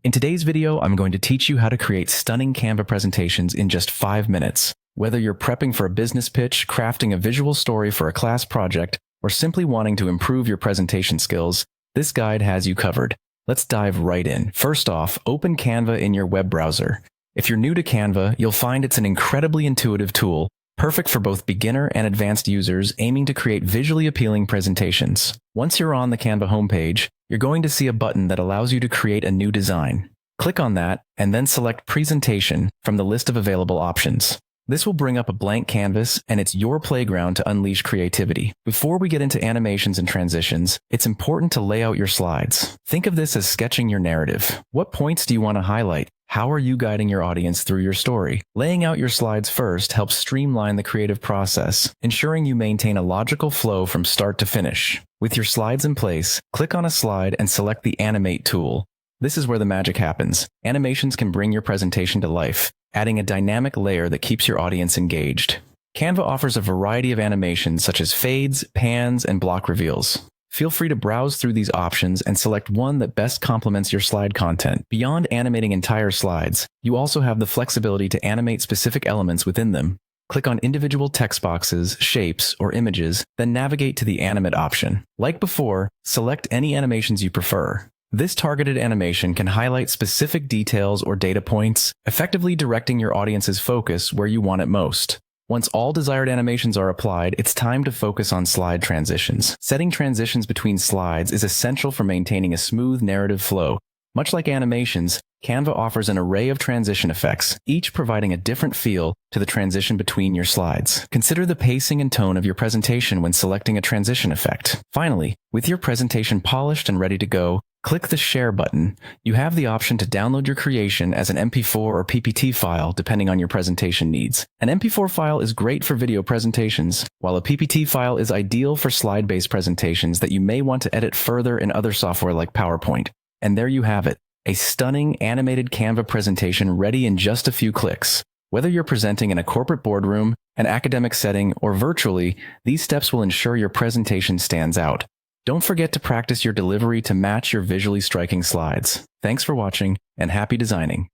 In today's video, I'm going to teach you how to create stunning Canva presentations in just 5 minutes. Whether you're prepping for a business pitch, crafting a visual story for a class project, or simply wanting to improve your presentation skills, this guide has you covered. Let's dive right in. First off, open Canva in your web browser. If you're new to Canva, you'll find it's an incredibly intuitive tool, perfect for both beginner and advanced users aiming to create visually appealing presentations. Once you're on the Canva homepage, you're going to see a button that allows you to create a new design. Click on that, and then select Presentation from the list of available options. This will bring up a blank canvas, and it's your playground to unleash creativity. Before we get into animations and transitions, it's important to lay out your slides. Think of this as sketching your narrative. What points do you want to highlight? How are you guiding your audience through your story? Laying out your slides first helps streamline the creative process, ensuring you maintain a logical flow from start to finish. With your slides in place, click on a slide and select the Animate tool. This is where the magic happens. Animations can bring your presentation to life, adding a dynamic layer that keeps your audience engaged. Canva offers a variety of animations such as fades, pans, and block reveals. Feel free to browse through these options and select one that best complements your slide content. Beyond animating entire slides, you also have the flexibility to animate specific elements within them. Click on individual text boxes, shapes, or images, then navigate to the Animate option. Like before, select any animations you prefer. This targeted animation can highlight specific details or data points, effectively directing your audience's focus where you want it most. Once all desired animations are applied, it's time to focus on slide transitions. Setting transitions between slides is essential for maintaining a smooth narrative flow. Much like animations, Canva offers an array of transition effects, each providing a different feel to the transition between your slides. Consider the pacing and tone of your presentation when selecting a transition effect. Finally, with your presentation polished and ready to go, click the Share button. You have the option to download your creation as an MP4 or PPT file depending on your presentation needs. An MP4 file is great for video presentations, while a PPT file is ideal for slide-based presentations that you may want to edit further in other software like PowerPoint. And there you have it, a stunning animated Canva presentation ready in just a few clicks. Whether you're presenting in a corporate boardroom, an academic setting, or virtually, these steps will ensure your presentation stands out. Don't forget to practice your delivery to match your visually striking slides. Thanks for watching, and happy designing.